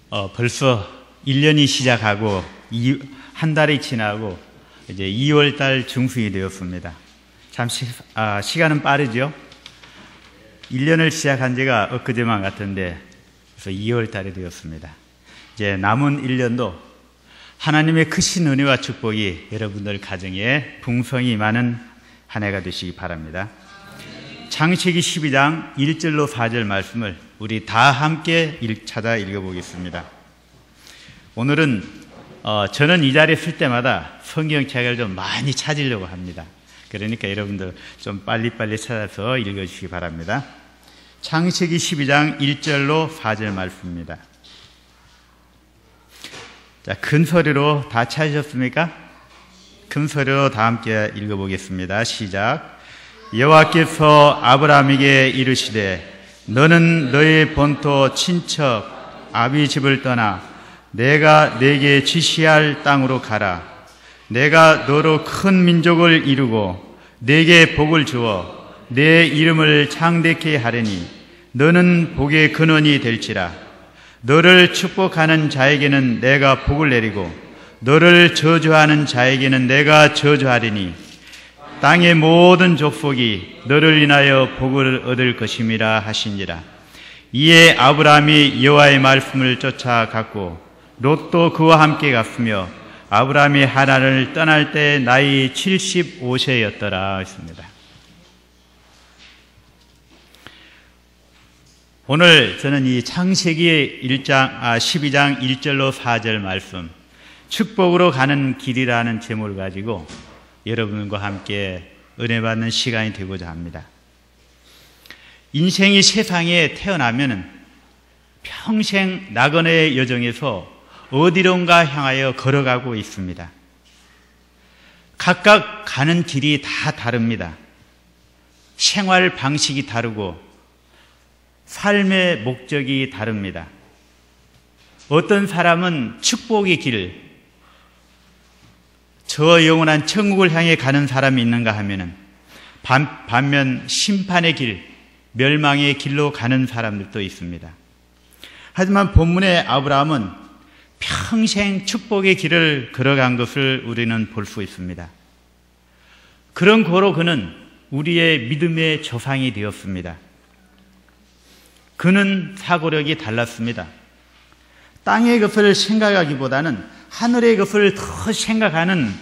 벌써 1년이 시작하고 한 달이 지나고 이제 2월 달 중순이 되었습니다. 참 시간은 빠르죠? 1년을 시작한 지가 엊그제만 같은데 그래서 2월 달이 되었습니다. 이제 남은 1년도 하나님의 크신 은혜와 축복이 여러분들 가정에 풍성히 많은 한 해가 되시기 바랍니다. 창세기 12장 1절로 4절 말씀을 우리 다 함께 찾아 읽어보겠습니다. 오늘은 저는 이 자리에 쓸 때마다 성경책을 좀 많이 찾으려고 합니다. 그러니까 여러분들 좀 빨리빨리 찾아서 읽어주시기 바랍니다. 창세기 12장 1절로 4절 말씀입니다. 자, 큰 소리로 다 찾으셨습니까? 큰 소리로 다 함께 읽어보겠습니다. 시작. 여호와께서 아브라함에게 이르시되 너는 너의 본토 친척 아비 집을 떠나 내가 네게 지시할 땅으로 가라. 내가 너로 큰 민족을 이루고 네게 복을 주어 내 이름을 창대케 하리니 너는 복의 근원이 될지라. 너를 축복하는 자에게는 내가 복을 내리고 너를 저주하는 자에게는 내가 저주하리니 땅의 모든 족속이 너를 인하여 복을 얻을 것임이라 하시니라. 이에 아브라함이 여호와의 말씀을 쫓아갔고 롯도 그와 함께 갔으며 아브라함이 하란을 떠날 때 나이 75세였더라 했습니다. 오늘 저는 이 창세기 12장 1절로 4절 말씀 축복으로 가는 길이라는 제목을 가지고 여러분과 함께 은혜 받는 시간이 되고자 합니다. 인생이 세상에 태어나면 평생 나그네의 여정에서 어디론가 향하여 걸어가고 있습니다. 각각 가는 길이 다 다릅니다. 생활 방식이 다르고 삶의 목적이 다릅니다. 어떤 사람은 축복의 길, 저 영원한 천국을 향해 가는 사람이 있는가 하면은 반면 심판의 길, 멸망의 길로 가는 사람들도 있습니다. 하지만 본문의 아브라함은 평생 축복의 길을 걸어간 것을 우리는 볼 수 있습니다. 그런 고로 그는 우리의 믿음의 조상이 되었습니다. 그는 사고력이 달랐습니다. 땅의 것을 생각하기보다는 하늘의 것을 더 생각하는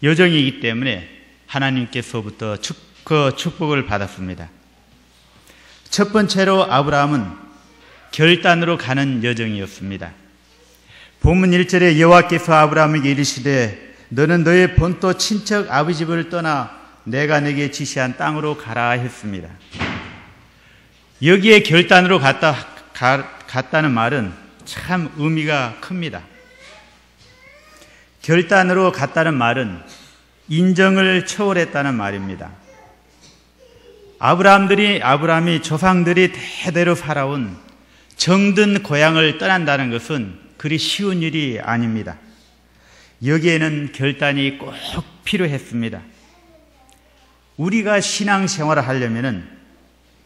여정이기 때문에 하나님께서부터 그 축복을 받았습니다. 첫 번째로 아브라함은 결단으로 가는 여정이었습니다. 본문 1절에 여호와께서 아브라함에게 이르시되 너는 너의 본토 친척 아비 집을 떠나 내가 네게 지시한 땅으로 가라 했습니다. 여기에 결단으로 갔다는 말은 참 의미가 큽니다. 결단으로 갔다는 말은 인정을 초월했다는 말입니다. 아브라함이 조상들이 대대로 살아온 정든 고향을 떠난다는 것은 그리 쉬운 일이 아닙니다. 여기에는 결단이 꼭 필요했습니다. 우리가 신앙생활을 하려면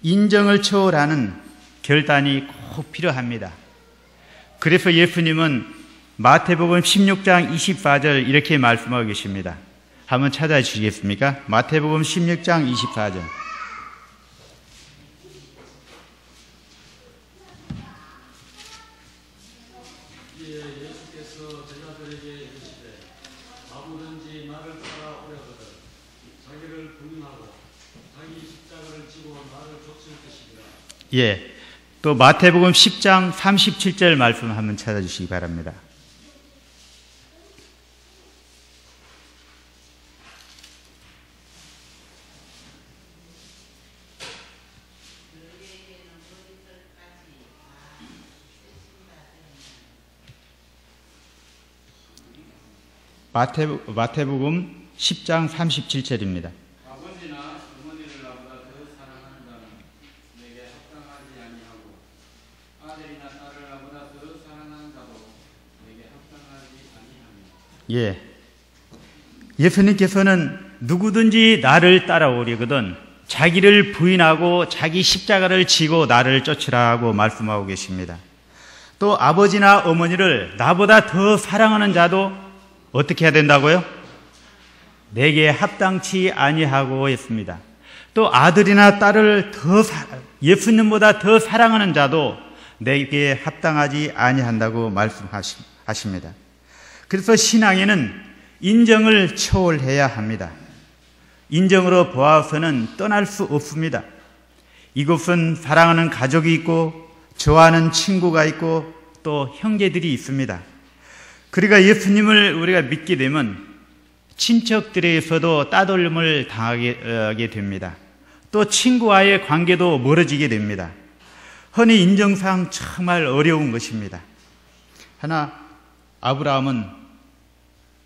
인정을 초월하는 결단이 꼭 필요합니다. 그래서 예수님은 마태복음 16장 24절 이렇게 말씀하고 계십니다. 한번 찾아주시겠습니까? 마태복음 16장 24절. 예, 또 마태복음 10장 37절 말씀 한번 찾아주시기 바랍니다. 마태복음 10장 37절입니다. 예, 예수님께서는 누구든지 나를 따라오려거든 자기를 부인하고 자기 십자가를 지고 나를 쫓으라고 말씀하고 계십니다. 또 아버지나 어머니를 나보다 더 사랑하는 자도 어떻게 해야 된다고요? 내게 합당치 아니하고 했습니다. 또 아들이나 딸을 예수님보다 더 사랑하는 자도 내게 합당하지 아니한다고 말씀하십니다. 그래서 신앙에는 인정을 초월해야 합니다. 인정으로 보아서는 떠날 수 없습니다. 이곳은 사랑하는 가족이 있고 좋아하는 친구가 있고 또 형제들이 있습니다. 그러니까 예수님을 우리가 믿게 되면 친척들에게서도 따돌림을 당하게 됩니다. 또 친구와의 관계도 멀어지게 됩니다. 흔히 인정상 정말 어려운 것입니다. 하나, 아브라함은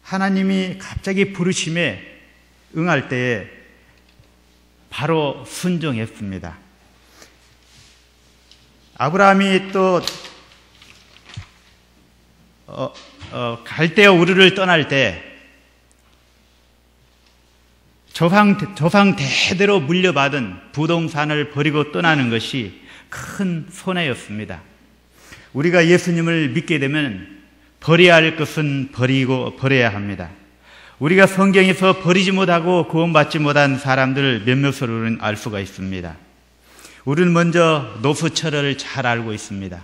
하나님이 갑자기 부르심에 응할 때에 바로 순종했습니다. 아브라함이 또 갈대아 우르를 떠날 때 조상 대대로 물려받은 부동산을 버리고 떠나는 것이 큰 손해였습니다. 우리가 예수님을 믿게 되면 버려야 할 것은 버려야 합니다. 우리가 성경에서 버리지 못하고 구원받지 못한 사람들 몇몇을 우리는 알 수가 있습니다. 우리는 먼저 노수철을 잘 알고 있습니다.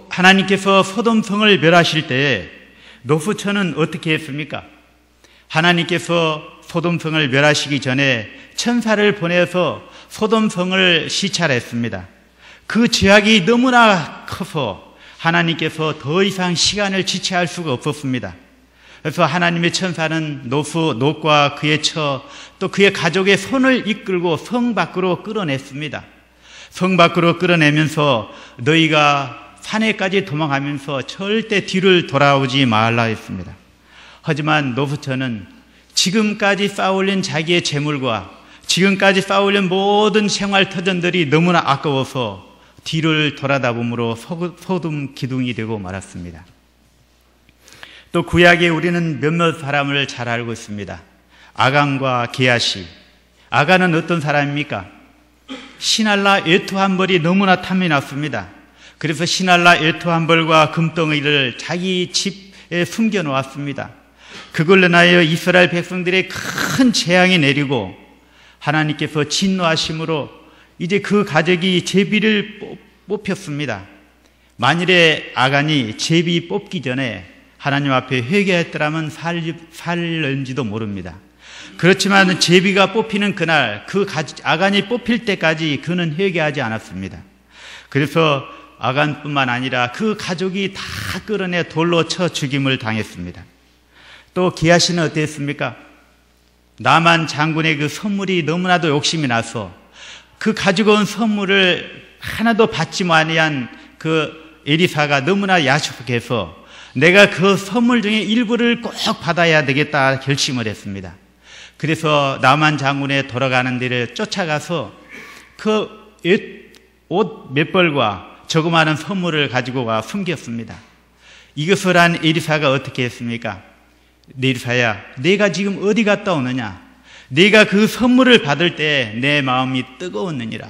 하나님께서 소돔성을 멸하실 때에 노수철은 어떻게 했습니까? 하나님께서 소돔성을 멸하시기 전에 천사를 보내서 소돔성을 시찰했습니다. 그 죄악이 너무나 커서 하나님께서 더 이상 시간을 지체할 수가 없었습니다. 그래서 하나님의 천사는 롯과 그의 처, 또 그의 가족의 손을 이끌고 성 밖으로 끌어냈습니다. 성 밖으로 끌어내면서 너희가 산에까지 도망가면서 절대 뒤를 돌아오지 말라 했습니다. 하지만 노수처는 지금까지 쌓아올린 자기의 재물과 지금까지 쌓아올린 모든 생활터전들이 너무나 아까워서 뒤를 돌아다보므로 소돔 기둥이 되고 말았습니다. 또 구약에 우리는 몇몇 사람을 잘 알고 있습니다. 아간과 게하시. 아간은 어떤 사람입니까? 신할라 외투 한 벌이 너무나 탐이 났습니다. 그래서 신할라 외투 한 벌과 금덩이를 자기 집에 숨겨 놓았습니다. 그걸로 인하여 이스라엘 백성들의 큰 재앙이 내리고 하나님께서 진노하심으로 이제 그 가족이 제비를 뽑혔습니다. 만일에 아간이 제비 뽑기 전에 하나님 앞에 회개했더라면 살는지도 모릅니다. 그렇지만 제비가 뽑히는 그날 아간이 뽑힐 때까지 그는 회개하지 않았습니다. 그래서 아간뿐만 아니라 그 가족이 다 끌어내 돌로 쳐 죽임을 당했습니다. 또 게하시는 어땠습니까? 나만 장군의 그 선물이 너무나도 욕심이 나서 그 가지고 온 선물을 하나도 받지 아니한 그 에리사가 너무나 야속해서 내가 그 선물 중에 일부를 꼭 받아야 되겠다 결심을 했습니다. 그래서 나만 장군에 돌아가는 데를 쫓아가서 그 옷 몇 벌과 조그마한 선물을 가지고 와 숨겼습니다. 이것을 한 에리사가 어떻게 했습니까? 에리사야, 내가 지금 어디 갔다 오느냐? 네가 그 선물을 받을 때 내 마음이 뜨거웠느니라.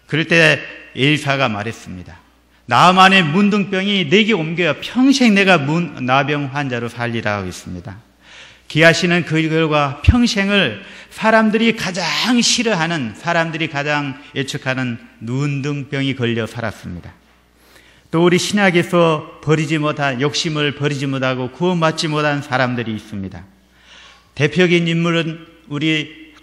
그럴 때 에리사가 말했습니다. 나만의 문둥병이 내게 옮겨야 평생 내가 나병 환자로 살리라 하겠습니다. 게하시는 그 결과 평생을 사람들이 가장 싫어하는, 사람들이 가장 애축하는 문둥병이 걸려 살았습니다. 또 우리 신약에서 욕심을 버리지 못하고 구원받지 못한 사람들이 있습니다. 대표적인 인물은 우리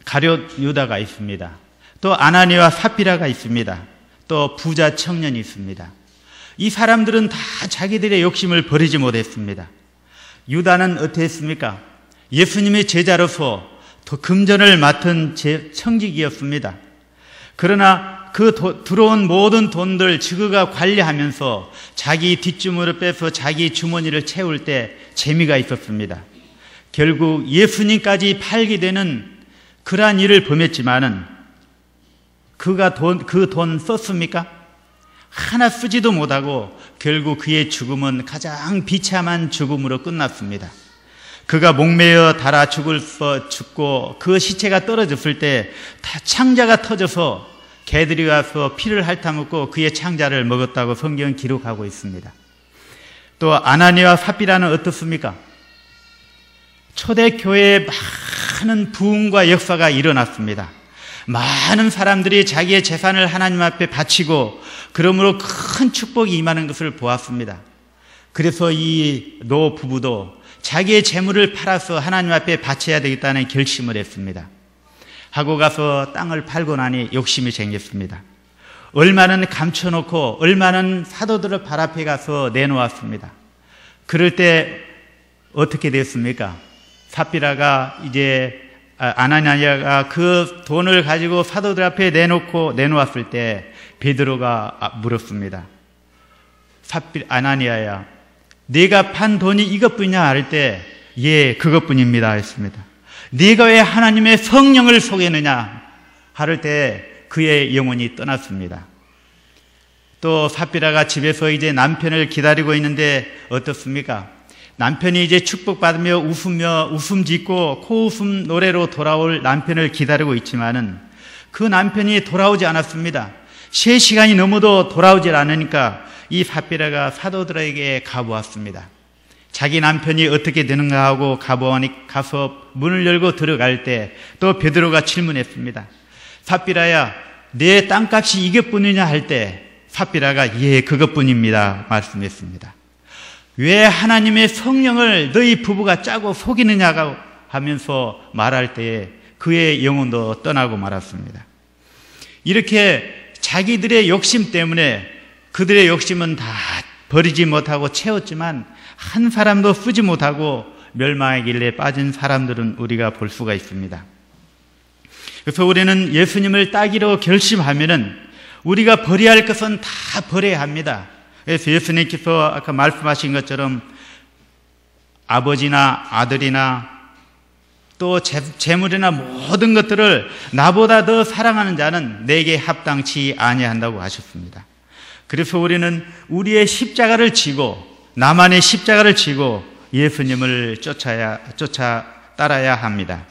가룟 유다가 있습니다. 또 아나니와 삽비라가 있습니다. 또 부자 청년이 있습니다. 이 사람들은 다 자기들의 욕심을 버리지 못했습니다. 유다는 어떻게 했습니까? 예수님의 제자로서 금전을 맡은 청직이었습니다. 그러나 들어온 모든 돈들 그가 관리하면서 자기 뒷주머니를 빼서 자기 주머니를 채울 때 재미가 있었습니다. 결국 예수님까지 팔게 되는 그러한 일을 범했지만은 그가 그 돈 썼습니까? 하나 쓰지도 못하고 결국 그의 죽음은 가장 비참한 죽음으로 끝났습니다. 그가 목매어 죽고 그 시체가 떨어졌을 때 창자가 터져서 개들이 와서 피를 핥아먹고 그의 창자를 먹었다고 성경은 기록하고 있습니다. 또 아나니아와 삽비라는 어떻습니까? 초대교회에 많은 부흥과 역사가 일어났습니다. 많은 사람들이 자기의 재산을 하나님 앞에 바치고 그러므로 큰 축복이 임하는 것을 보았습니다. 그래서 이 노 부부도 자기의 재물을 팔아서 하나님 앞에 바쳐야 되겠다는 결심을 했습니다. 하고 가서 땅을 팔고 나니 욕심이 생겼습니다. 얼마는 감춰놓고 얼마는 사도들을 발 앞에 가서 내놓았습니다. 그럴 때 어떻게 됐습니까? 삽비라가 이제 아나니아가 그 돈을 가지고 사도들 앞에 내놓았을 때 베드로가 물었습니다. 아나니아야, 네가 판 돈이 이것뿐이냐 할 때 예, 그것뿐입니다 했습니다. 네가 왜 하나님의 성령을 속였느냐 할 때 그의 영혼이 떠났습니다. 또 삽비라가 집에서 이제 남편을 기다리고 있는데 어떻습니까? 남편이 이제 축복받으며 웃으며 웃음 짓고 코웃음 노래로 돌아올 남편을 기다리고 있지만은 그 남편이 돌아오지 않았습니다. 3시간이 넘어도 돌아오질 않으니까 이 삽비라가 사도들에게 가보았습니다. 자기 남편이 어떻게 되는가 하고 가서 문을 열고 들어갈 때 또 베드로가 질문했습니다. 삽비라야, 내 땅값이 이것뿐이냐 할 때 삽비라가 예, 그것뿐입니다 말씀했습니다. 왜 하나님의 성령을 너희 부부가 짜고 속이느냐고 하면서 말할 때에 그의 영혼도 떠나고 말았습니다. 이렇게 자기들의 욕심 때문에 그들의 욕심은 다 버리지 못하고 채웠지만 한 사람도 쓰지 못하고 멸망의 길에 빠진 사람들은 우리가 볼 수가 있습니다. 그래서 우리는 예수님을 따기로 결심하면은 우리가 버려야 할 것은 다 버려야 합니다. 그래서 예수님께서 아까 말씀하신 것처럼 아버지나 아들이나 또 재물이나 모든 것들을 나보다 더 사랑하는 자는 내게 합당치 아니한다고 하셨습니다. 그래서 우리는 우리의 십자가를 지고 나만의 십자가를 지고 예수님을 따라야 합니다.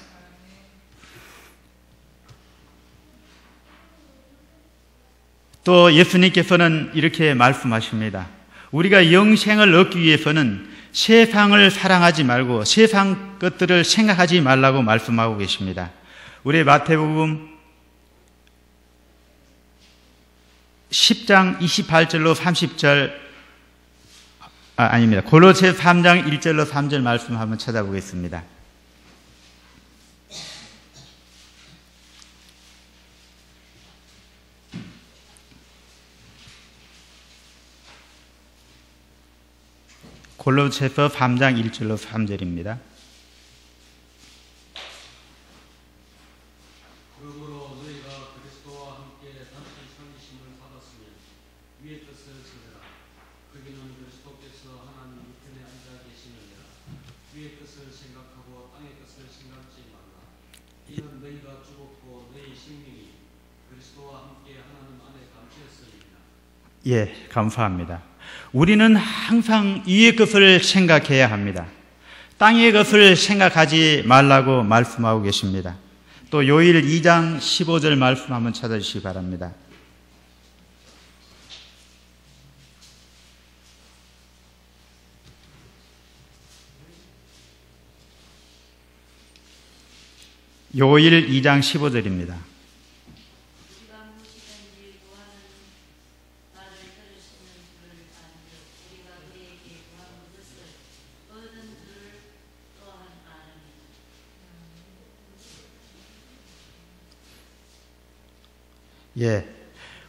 또 예수님께서는 이렇게 말씀하십니다. 우리가 영생을 얻기 위해서는 세상을 사랑하지 말고 세상 것들을 생각하지 말라고 말씀하고 계십니다. 우리 마태복음 10장 28절로 30절 아닙니다. 골로새 3장 1절로 3절 말씀 한번 찾아보겠습니다. 골로새서 3장 1절로 3절입니다. 그러므로 너희가 그리스도와 함께 단순히 섬기심을 받았으면 위의 뜻을 찾으라. 거기는 그리스도께서 하나님 우편에 앉아 계시느니라. 위의 뜻을 생각하고 땅의 뜻을 생각지 말라. 이는 너희가 죽었고 너희 생명이 그리스도와 함께 하나님 안에 감추었으니라. 예, 감사합니다. 우리는 항상 위의 것을 생각해야 합니다. 땅의 것을 생각하지 말라고 말씀하고 계십니다. 또 요일 2장 15절 말씀 한번 찾아주시기 바랍니다. 요일 2장 15절입니다. 예,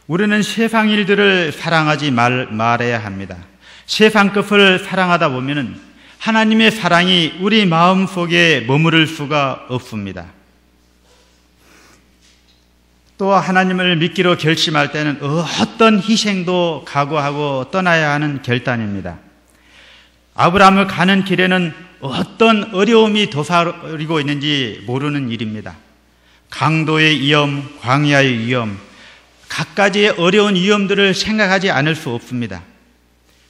우리는 세상 일들을 사랑하지 말아야 합니다. 세상 것을 사랑하다 보면은 하나님의 사랑이 우리 마음 속에 머무를 수가 없습니다. 또 하나님을 믿기로 결심할 때는 어떤 희생도 각오하고 떠나야 하는 결단입니다. 아브라함을 가는 길에는 어떤 어려움이 도사리고 있는지 모르는 일입니다. 강도의 위험, 광야의 위험, 갖가지의 어려운 위험들을 생각하지 않을 수 없습니다.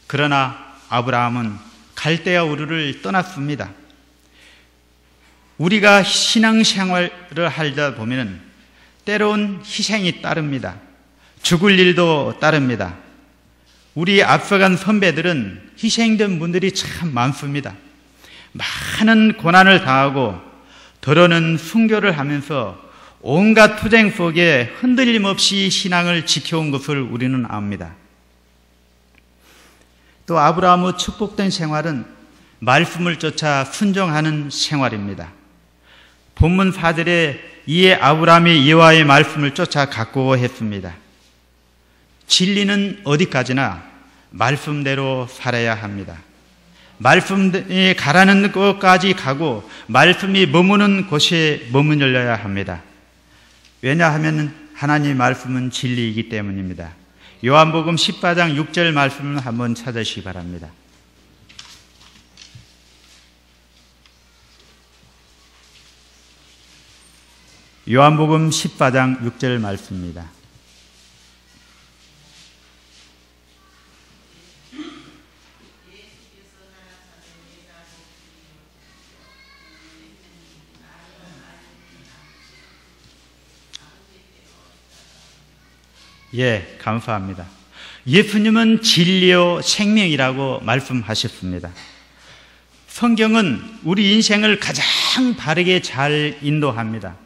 그러나 아브라함은 갈대아 우르를 떠났습니다. 우리가 신앙생활을 하다 보면 때로는 희생이 따릅니다. 죽을 일도 따릅니다. 우리 앞서간 선배들은 희생된 분들이 참 많습니다. 많은 고난을 당하고 더러는 순교를 하면서 온갖 투쟁 속에 흔들림 없이 신앙을 지켜온 것을 우리는 압니다. 또 아브라함의 축복된 생활은 말씀을 쫓아 순종하는 생활입니다. 본문 4절에 이에 아브라함이 여호와의 말씀을 쫓아 각오했습니다. 진리는 어디까지나 말씀대로 살아야 합니다. 말씀이 가라는 곳까지 가고 말씀이 머무는 곳에 머물러야 합니다. 왜냐하면 하나님의 말씀은 진리이기 때문입니다. 요한복음 14장 6절 말씀을 한번 찾으시기 바랍니다. 요한복음 14장 6절 말씀입니다. 예, 감사합니다. 예수님은 진리요 생명이라고 말씀하셨습니다. 성경은 우리 인생을 가장 바르게 잘 인도합니다.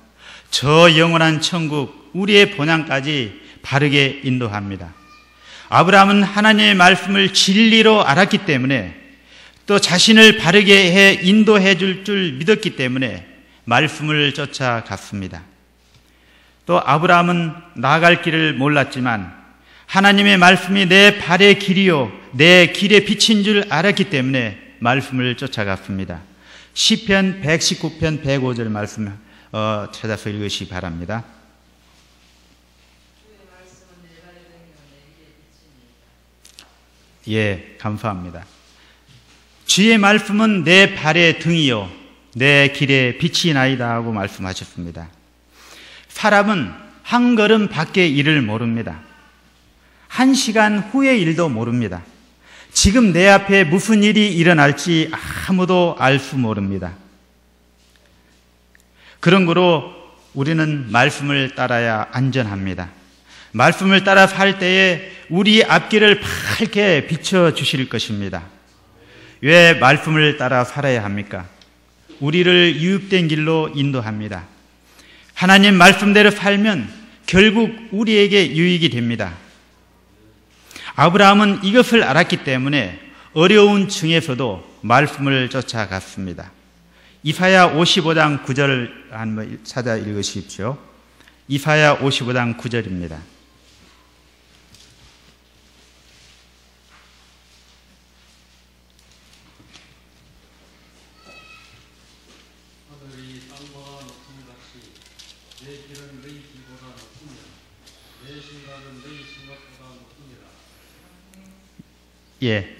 저 영원한 천국, 우리의 본향까지 바르게 인도합니다. 아브라함은 하나님의 말씀을 진리로 알았기 때문에 또 자신을 바르게 인도해 줄 믿었기 때문에 말씀을 쫓아갔습니다. 또 아브라함은 나아갈 길을 몰랐지만 하나님의 말씀이 내 발의 길이요 내 길의 빛인 줄 알았기 때문에 말씀을 쫓아갔습니다. 시편 119편 105절 말씀 찾아서 읽으시기 바랍니다. 예, 감사합니다. 주의 말씀은 내 발의 등이요 내 길의 빛이나이다 하고 말씀하셨습니다. 사람은 한 걸음 밖의 일을 모릅니다. 한 시간 후의 일도 모릅니다. 지금 내 앞에 무슨 일이 일어날지 아무도 알 수 모릅니다. 그런 거로 우리는 말씀을 따라야 안전합니다. 말씀을 따라 살 때에 우리 앞길을 밝게 비춰주실 것입니다. 왜 말씀을 따라 살아야 합니까? 우리를 유익된 길로 인도합니다. 하나님 말씀대로 살면 결국 우리에게 유익이 됩니다. 아브라함은 이것을 알았기 때문에 어려운 중에서도 말씀을 쫓아갔습니다. 이사야 55장 9절을 한번 찾아 읽으십시오. 이사야 55장 9절입니다. 하늘이 땅보다 높음 같이 내 길은 너희 길보다 높으며 내 생각은 너희 생각보다 높으니라. 예.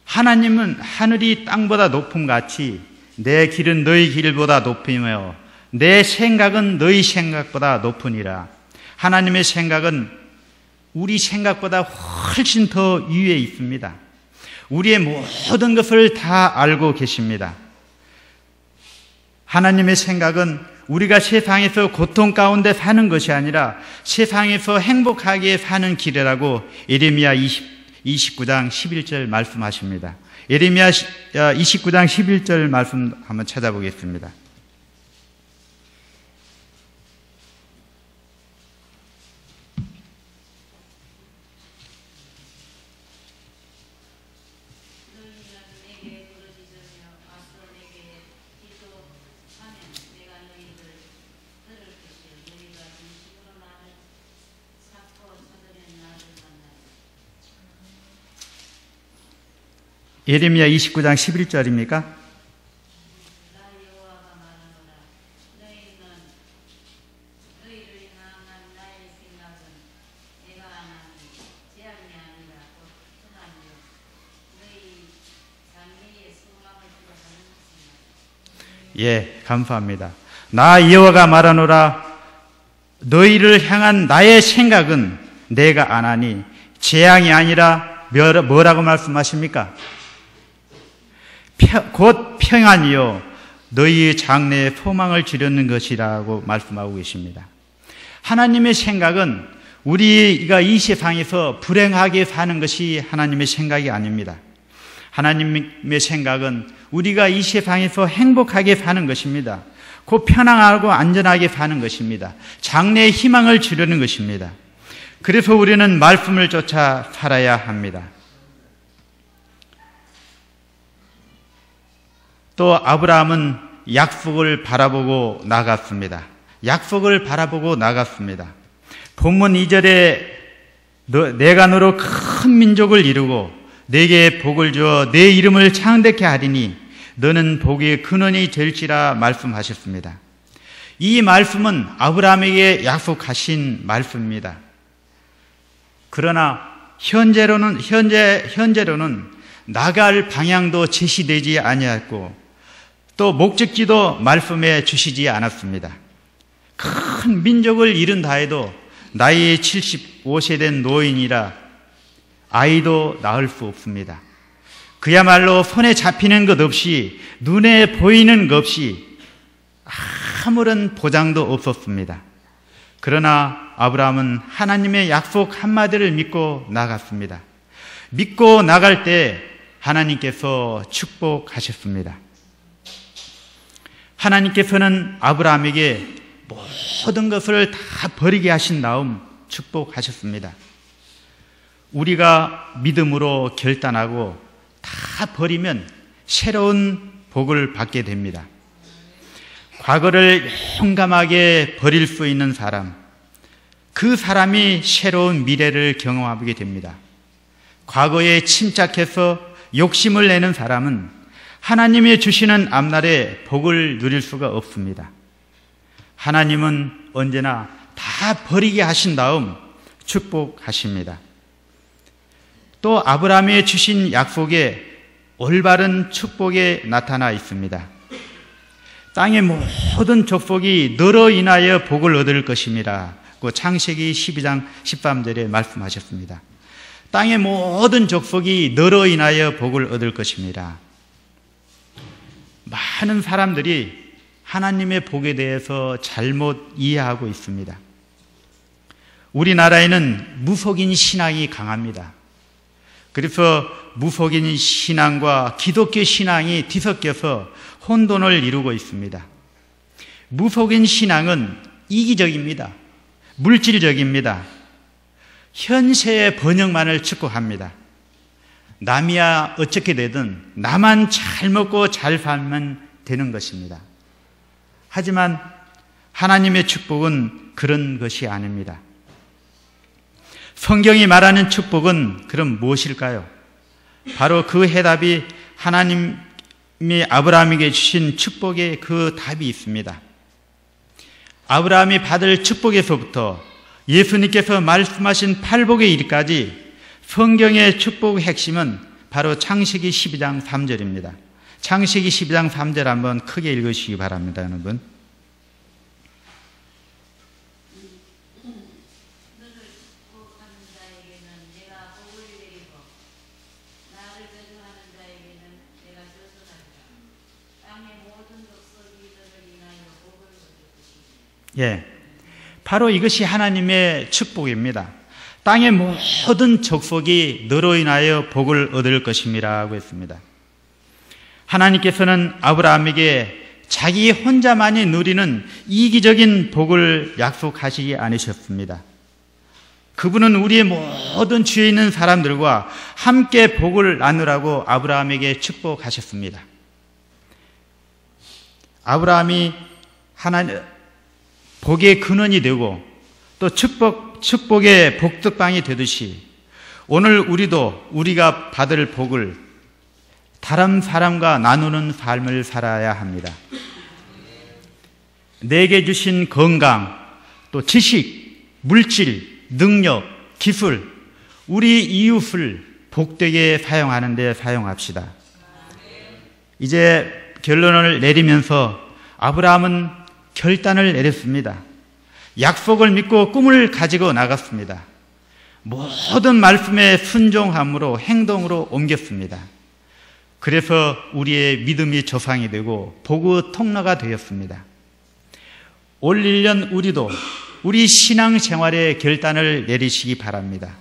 하나님은 하늘이 땅보다 높음 같이 내 길은 너희 길보다 높으며 내 생각은 너희 생각보다 높으니라. 하나님의 생각은 우리 생각보다 훨씬 더 위에 있습니다. 우리의 모든 것을 다 알고 계십니다. 하나님의 생각은 우리가 세상에서 고통 가운데 사는 것이 아니라 세상에서 행복하게 사는 길이라고 예레미야 29장 11절 말씀하십니다. 예레미야 29장 11절 말씀 한번 찾아보겠습니다. 예레미야 29장 11절입니까? 예, 감사합니다. 나 여호와가 말하노라 너희를 향한 나의 생각은 내가 아나니 재앙이 아니라 뭐라고 말씀하십니까? 곧 평안이요 너희의 장래에 소망을 주려는 것이라고 말씀하고 계십니다. 하나님의 생각은 우리가 이 세상에서 불행하게 사는 것이 하나님의 생각이 아닙니다. 하나님의 생각은 우리가 이 세상에서 행복하게 사는 것입니다. 곧 편안하고 안전하게 사는 것입니다. 장래의 희망을 주려는 것입니다. 그래서 우리는 말씀을 쫓아 살아야 합니다. 또 아브라함은 약속을 바라보고 나갔습니다. 약속을 바라보고 나갔습니다. 본문 2절에 내가 너로 큰 민족을 이루고 내게 복을 주어 내 이름을 창대케 하리니 너는 복의 근원이 될지라 말씀하셨습니다. 이 말씀은 아브라함에게 약속하신 말씀입니다. 그러나 현재로는 나갈 방향도 제시되지 아니했고 또 목적지도 말씀해 주시지 않았습니다. 큰 민족을 이룬다 해도 나이 75세 된 노인이라 아이도 낳을 수 없습니다. 그야말로 손에 잡히는 것 없이 눈에 보이는 것 없이 아무런 보장도 없었습니다. 그러나 아브라함은 하나님의 약속 한마디를 믿고 나갔습니다. 믿고 나갈 때 하나님께서 축복하셨습니다. 하나님께서는 아브라함에게 모든 것을 다 버리게 하신 다음 축복하셨습니다. 우리가 믿음으로 결단하고 다 버리면 새로운 복을 받게 됩니다. 과거를 용감하게 버릴 수 있는 사람, 그 사람이 새로운 미래를 경험하게 됩니다. 과거에 침착해서 욕심을 내는 사람은 하나님이 주시는 앞날에 복을 누릴 수가 없습니다. 하나님은 언제나 다 버리게 하신 다음 축복하십니다. 또 아브라함이 주신 약속에 올바른 축복에 나타나 있습니다. 땅의 모든 족속이 너로 인하여 복을 얻을 것임이라 그 창세기 12장 13절에 말씀하셨습니다. 땅의 모든 족속이 너로 인하여 복을 얻을 것입니다. 많은 사람들이 하나님의 복에 대해서 잘못 이해하고 있습니다. 우리나라에는 무속인 신앙이 강합니다. 그래서 무속인 신앙과 기독교 신앙이 뒤섞여서 혼돈을 이루고 있습니다. 무속인 신앙은 이기적입니다. 물질적입니다. 현세의 번영만을 추구합니다. 남이야 어떻게 되든 나만 잘 먹고 잘 살면 되는 것입니다. 하지만 하나님의 축복은 그런 것이 아닙니다. 성경이 말하는 축복은 그럼 무엇일까요? 바로 그 해답이 하나님이 아브라함에게 주신 축복의 그 답이 있습니다. 아브라함이 받을 축복에서부터 예수님께서 말씀하신 팔복의 일까지 성경의 축복의 핵심은 바로 창세기 12장 3절입니다. 창세기 12장 3절 한번 크게 읽으시기 바랍니다, 여러분. 예, 바로 이것이 하나님의 축복입니다. 땅의 모든 족속이 너로 인하여 복을 얻을 것임이라고 했습니다. 하나님께서는 아브라함에게 자기 혼자만이 누리는 이기적인 복을 약속하시지 않으셨습니다. 그분은 우리의 모든 주위에 있는 사람들과 함께 복을 나누라고 아브라함에게 축복하셨습니다. 아브라함이 복의 근원이 되고 또 축복의 복덕방이 되듯이 오늘 우리가 받을 복을 다른 사람과 나누는 삶을 살아야 합니다. 내게 주신 건강, 또 지식, 물질, 능력, 기술, 우리 이웃을 복되게 사용하는 데 사용합시다. 이제 결론을 내리면서 아브라함은 결단을 내렸습니다. 약속을 믿고 꿈을 가지고 나갔습니다. 모든 말씀에 순종함으로 행동으로 옮겼습니다. 그래서 우리의 믿음이 조상이 되고 복의 통로가 되었습니다. 올 1년 우리도 우리 신앙생활의 결단을 내리시기 바랍니다.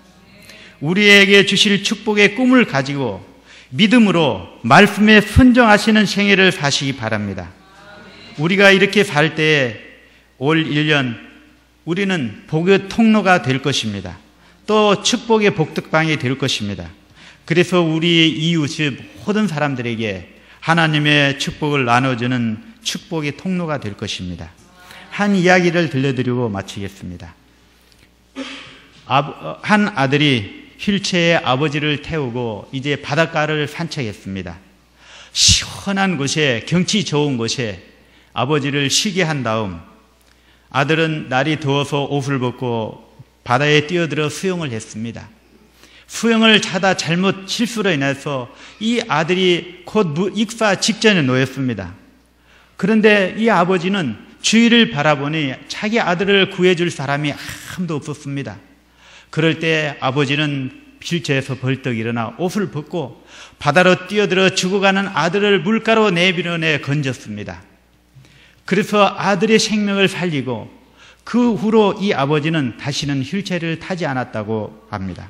우리에게 주실 축복의 꿈을 가지고 믿음으로 말씀에 순종하시는 생애를 사시기 바랍니다. 우리가 이렇게 살 때에 올 1년 우리는 복의 통로가 될 것입니다. 또 축복의 복덕방이 될 것입니다. 그래서 우리 이웃의 모든 사람들에게 하나님의 축복을 나눠주는 축복의 통로가 될 것입니다. 한 이야기를 들려드리고 마치겠습니다. 한 아들이 휠체어에 아버지를 태우고 이제 바닷가를 산책했습니다. 시원한 곳에, 경치 좋은 곳에 아버지를 쉬게 한 다음 아들은 날이 더워서 옷을 벗고 바다에 뛰어들어 수영을 했습니다. 수영을 하다 잘못 실수로 인해서 이 아들이 곧 익사 직전에 놓였습니다. 그런데 이 아버지는 주위를 바라보니 자기 아들을 구해줄 사람이 아무도 없었습니다. 그럴 때 아버지는 휠체어에서 벌떡 일어나 옷을 벗고 바다로 뛰어들어 죽어가는 아들을 물가로 내밀어내 건졌습니다. 그래서 아들의 생명을 살리고 그 후로 이 아버지는 다시는 휠체어를 타지 않았다고 합니다.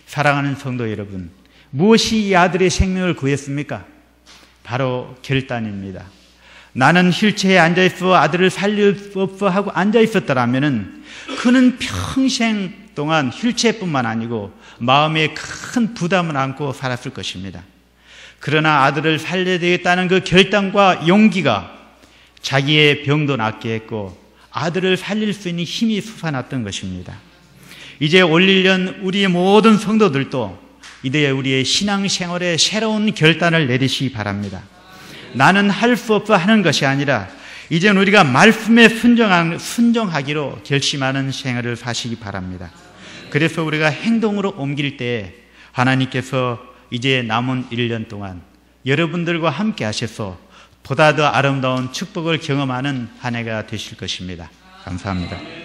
사랑하는 성도 여러분, 무엇이 이 아들의 생명을 구했습니까? 바로 결단입니다. 나는 휠체어에 앉아있어 아들을 살릴 수 없어 하고 앉아있었더라면 그는 평생 동안 휠체어뿐만 아니고 마음에 큰 부담을 안고 살았을 것입니다. 그러나 아들을 살려야 되겠다는 그 결단과 용기가 자기의 병도 낫게 했고 아들을 살릴 수 있는 힘이 솟아났던 것입니다. 이제 올 1년 우리 모든 성도들도 이제 우리의 신앙생활에 새로운 결단을 내리시기 바랍니다. 나는 할 수 없어 하는 것이 아니라 이제는 우리가 말씀에 순종하기로 결심하는 생활을 사시기 바랍니다. 그래서 우리가 행동으로 옮길 때 하나님께서 이제 남은 1년 동안 여러분들과 함께 하셔서 보다 더 아름다운 축복을 경험하는 한 해가 되실 것입니다. 감사합니다.